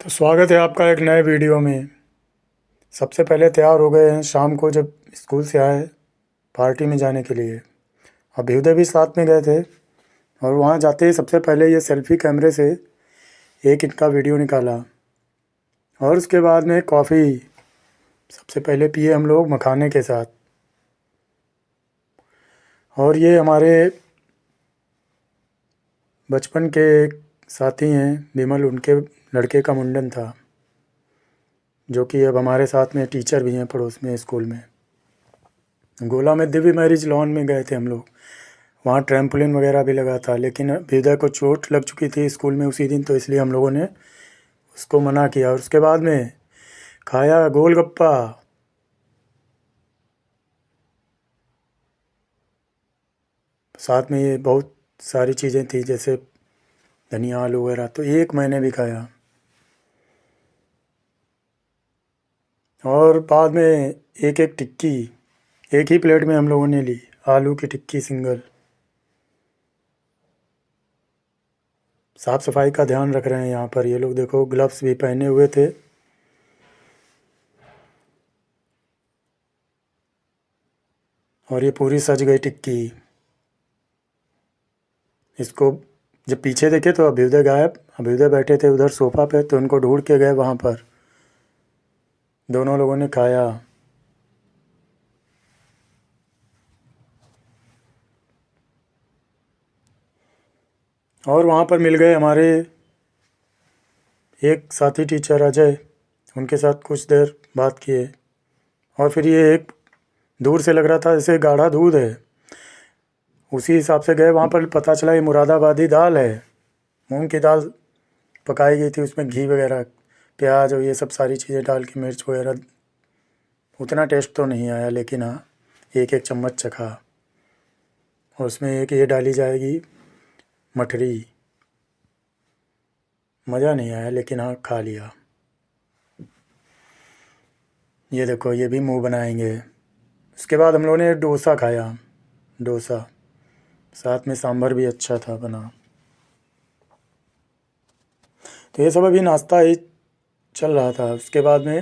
तो स्वागत है आपका एक नए वीडियो में। सबसे पहले तैयार हो गए हैं शाम को जब स्कूल से आए पार्टी में जाने के लिए। अभ्युदय भी साथ में गए थे और वहाँ जाते ही सबसे पहले ये सेल्फी कैमरे से एक इनका वीडियो निकाला और उसके बाद में कॉफ़ी सबसे पहले पिए हम लोग मखाने के साथ। और ये हमारे बचपन के एक साथी हैं विमल, उनके लड़के का मुंडन था जो कि अब हमारे साथ में टीचर भी हैं पड़ोस में स्कूल में। गोला में दिव्य मैरिज लॉन में गए थे हम लोग। वहाँ ट्रैम्पोलिन वगैरह भी लगा था, लेकिन अभ्युदय को चोट लग चुकी थी स्कूल में उसी दिन, तो इसलिए हम लोगों ने उसको मना किया। और उसके बाद में खाया गोलगप्पा। साथ में ये बहुत सारी चीज़ें थी जैसे धनिया आलू वगैरह, तो एक मैंने भी खाया। और बाद में एक एक टिक्की एक ही प्लेट में हम लोगों ने ली, आलू की टिक्की सिंगल। साफ़ सफाई का ध्यान रख रहे हैं यहाँ पर ये लोग, देखो ग्लव्स भी पहने हुए थे। और ये पूरी सज गई टिक्की। इसको जब पीछे देखे तो अभ्युदय गायब, अभ्युदय बैठे थे उधर सोफ़ा पे, तो उनको ढूंढ के गए वहाँ पर। दोनों लोगों ने खाया। और वहाँ पर मिल गए हमारे एक साथी टीचर अजय, उनके साथ कुछ देर बात किए। और फिर ये एक दूर से लग रहा था जैसे गाढ़ा दूध है, उसी हिसाब से गए वहाँ पर। पता चला ये मुरादाबादी दाल है, मूंग की दाल पकाई गई थी, उसमें घी वगैरह प्याज और ये सब सारी चीज़ें डाल के, मिर्च वगैरह। उतना टेस्ट तो नहीं आया, लेकिन हाँ एक एक चम्मच चखा। और उसमें एक ये डाली जाएगी मठरी। मज़ा नहीं आया, लेकिन हाँ खा लिया। ये देखो ये भी मुंह बनाएंगे। उसके बाद हम लोगों ने डोसा खाया, डोसा साथ में सांभर भी अच्छा था बना। तो ये सब अभी नाश्ता ही चल रहा था। उसके बाद में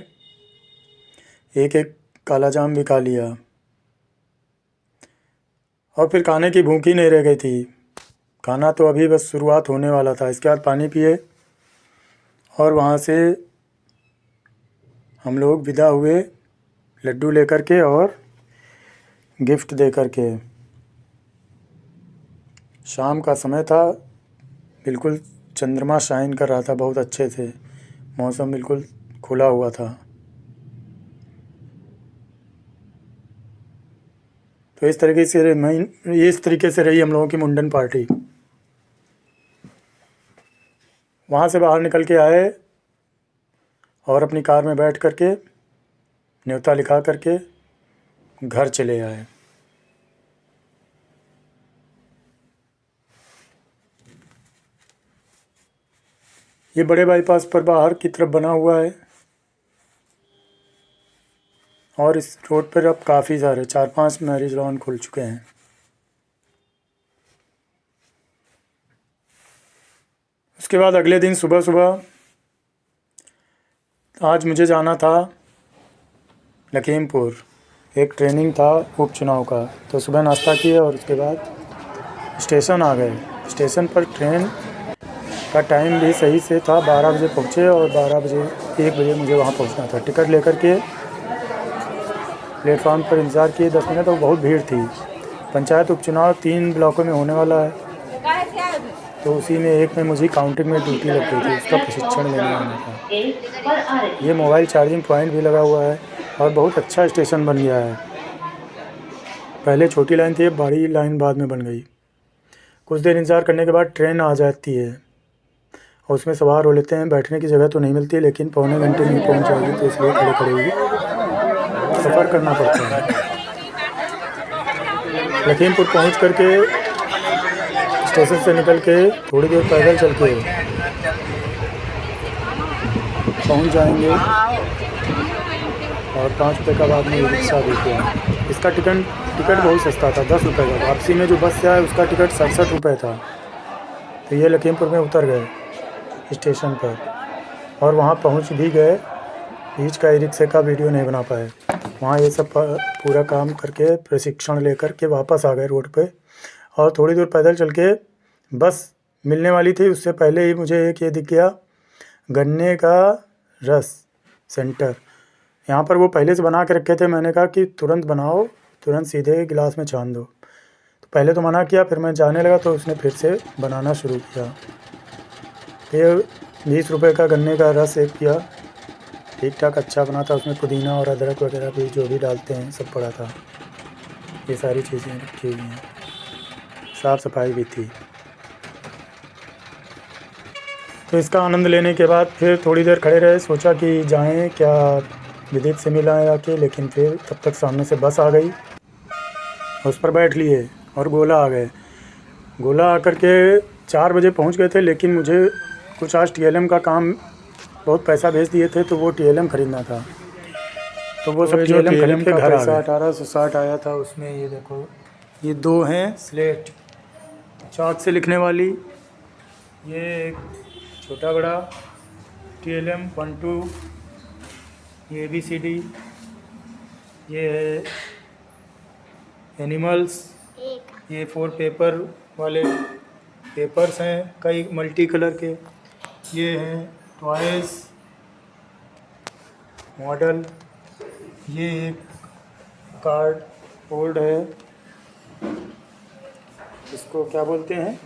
एक एक काला जाम भी खा लिया। और फिर खाने की भूख ही नहीं रह गई थी। खाना तो अभी बस शुरुआत होने वाला था। इसके बाद पानी पिए और वहाँ से हम लोग विदा हुए लड्डू लेकर के और गिफ्ट दे कर के। शाम का समय था, बिल्कुल चंद्रमा शाइन कर रहा था बहुत अच्छे से, मौसम बिल्कुल खुला हुआ था। तो इस तरीके से रही हम लोगों की मुंडन पार्टी। वहाँ से बाहर निकल के आए और अपनी कार में बैठ करके न्योता लिखा करके घर चले आए। ये बड़े बाईपास पर बाहर की तरफ बना हुआ है। और इस रोड पर अब काफ़ी सारे 4-5 मैरिज लॉन खुल चुके हैं। उसके बाद अगले दिन सुबह सुबह आज मुझे जाना था लखीमपुर, एक ट्रेनिंग था उपचुनाव का। तो सुबह नाश्ता किया और उसके बाद स्टेशन आ गए। स्टेशन पर ट्रेन का टाइम भी सही से था, 12 बजे पहुँचे और 1 बजे मुझे वहाँ पहुँचना था। टिकट लेकर के प्लेटफार्म पर इंतज़ार किए 10 मिनट, और बहुत भीड़ थी। पंचायत उपचुनाव 3 ब्लॉकों में होने वाला है, तो उसी में एक में मुझे काउंटिंग में ड्यूटी लग गई थी, उसका प्रशिक्षण लेने आना था। ये मोबाइल चार्जिंग पॉइंट भी लगा हुआ है और बहुत अच्छा स्टेशन बन गया है। पहले छोटी लाइन थी, अब बड़ी लाइन बाद में बन गई। कुछ देर इंतज़ार करने के बाद ट्रेन आ जाती है और उसमें सवार हो लेते हैं। बैठने की जगह तो नहीं मिलती, लेकिन पौने घंटे में पहुँच जाएगी, तो इसलिए खड़े खड़े ही सफ़र करना पड़ता है। लखीमपुर पहुँच करके स्टेशन से निकल के थोड़ी देर पैदल चल के पहुँच जाएंगे और 5 रुपये का बाद में रिक्शा देते हैं। इसका टिकट बहुत सस्ता था, 10 रुपये का। वापसी में जो बस से आया उसका टिकट 67 रुपये था। तो ये लखीमपुर में उतर गए स्टेशन पर। और वहाँ पहुँच भी गए। बीच का ई-रिक्शे का वीडियो नहीं बना पाए। वहाँ ये सब पूरा काम करके प्रशिक्षण लेकर के वापस आ गए रोड पे। और थोड़ी दूर पैदल चल के बस मिलने वाली थी, उससे पहले ही मुझे एक ये दिख गया, गन्ने का रस सेंटर। यहाँ पर वो पहले से बना के रखे थे। मैंने कहा कि तुरंत बनाओ, तुरंत सीधे गिलास में छान दो। तो पहले तो मना किया, फिर मैं जाने लगा तो उसने फिर से बनाना शुरू किया। फिर 20 रुपए का गन्ने का रस एक किया, ठीक ठाक अच्छा बना था। उसमें पुदीना और अदरक वगैरह भी जो भी डालते हैं सब पड़ा था। ये सारी चीज़ें रखी हुई हैं, साफ़ सफाई भी थी। तो इसका आनंद लेने के बाद फिर थोड़ी देर खड़े रहे। सोचा कि जाएं क्या विदित से मिला आके, लेकिन फिर तब तक सामने से बस आ गई, उस पर बैठ लिए और गोला आ गए। गोला आकर के 4 बजे पहुंच गए थे, लेकिन मुझे कुछ आज TLM का काम, बहुत पैसा भेज दिए थे तो वो TLM ख़रीदना था। तो वो सब TLM खरीद के घर आ गए। 1860 आया था उसमें। ये देखो, ये 2 हैं स्लेट चाक से लिखने वाली। ये एक छोटा बड़ा TLM 1 2, ये ABCD, ये है एनिमल्स, ये 4 पेपर वाले पेपर्स हैं कई मल्टी कलर के। ये हैं टॉयज़ मॉडल। ये एक कार्ड होल्ड है, इसको क्या बोलते हैं,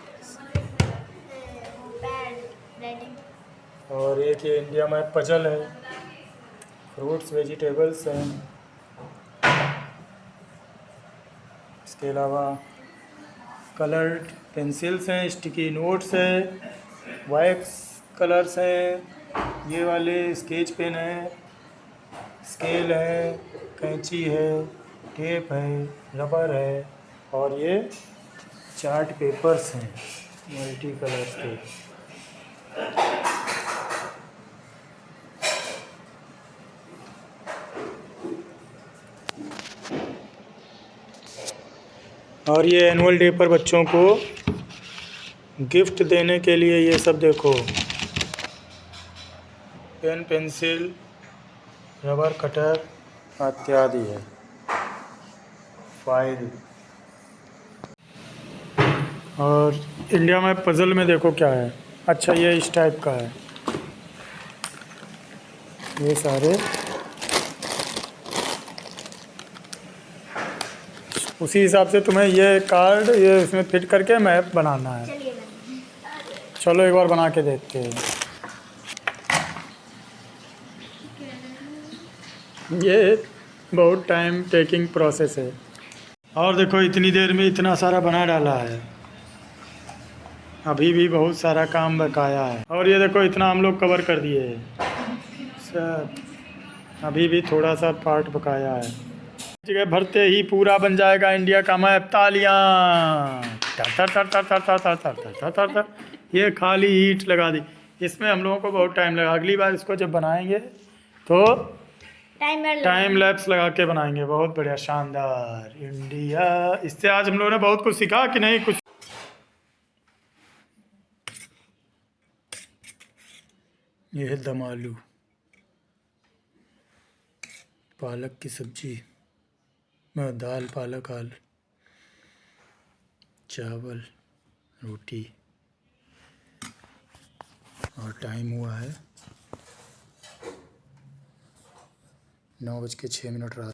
और एक ये इंडिया मैप पजल है। फ्रूट्स वेजिटेबल्स हैं। इसके अलावा कलर्ड पेंसिल्स हैं, स्टिकी नोट्स हैं, वैक्स कलर्स हैं, ये वाले स्केच पेन है, स्केल है, कैंची है, टेप है, रबर है, और ये चार्ट पेपर्स हैं मल्टी कलर्स के। और ये एनुअल डे पर बच्चों को गिफ्ट देने के लिए ये सब देखो, पेन पेंसिल रबर कटर इत्यादि है, फाइल। और इंडिया में पजल में देखो क्या है। अच्छा, ये इस टाइप का है। ये सारे उसी हिसाब से तुम्हें ये कार्ड ये इसमें फिट करके मैप बनाना है। चलो एक बार बना के देखते हैं। ये बहुत टाइम टेकिंग प्रोसेस है। और देखो इतनी देर में इतना सारा बना डाला है, अभी भी बहुत सारा काम बकाया है। और ये देखो इतना हम लोग कवर कर दिए सब, अभी भी थोड़ा सा पार्ट बकाया है। जगह भरते ही पूरा बन जाएगा इंडिया का मैप। तालियां तर तर तर तर तर तर तर तर तर तर। ये खाली ईंट लगा दी। इसमें हम लोगों को बहुत टाइम लगा। अगली बार इसको जब बनाएंगे तो टाइम लैप्स लगा के बनाएंगे। बहुत बढ़िया, शानदार इंडिया। इससे आज हम लोगों ने बहुत कुछ सीखा कि नहीं कुछ। ये है दम आलू, पालक की सब्जी, दाल पालक आलू, चावल, रोटी। और टाइम हुआ है 9:06 रात।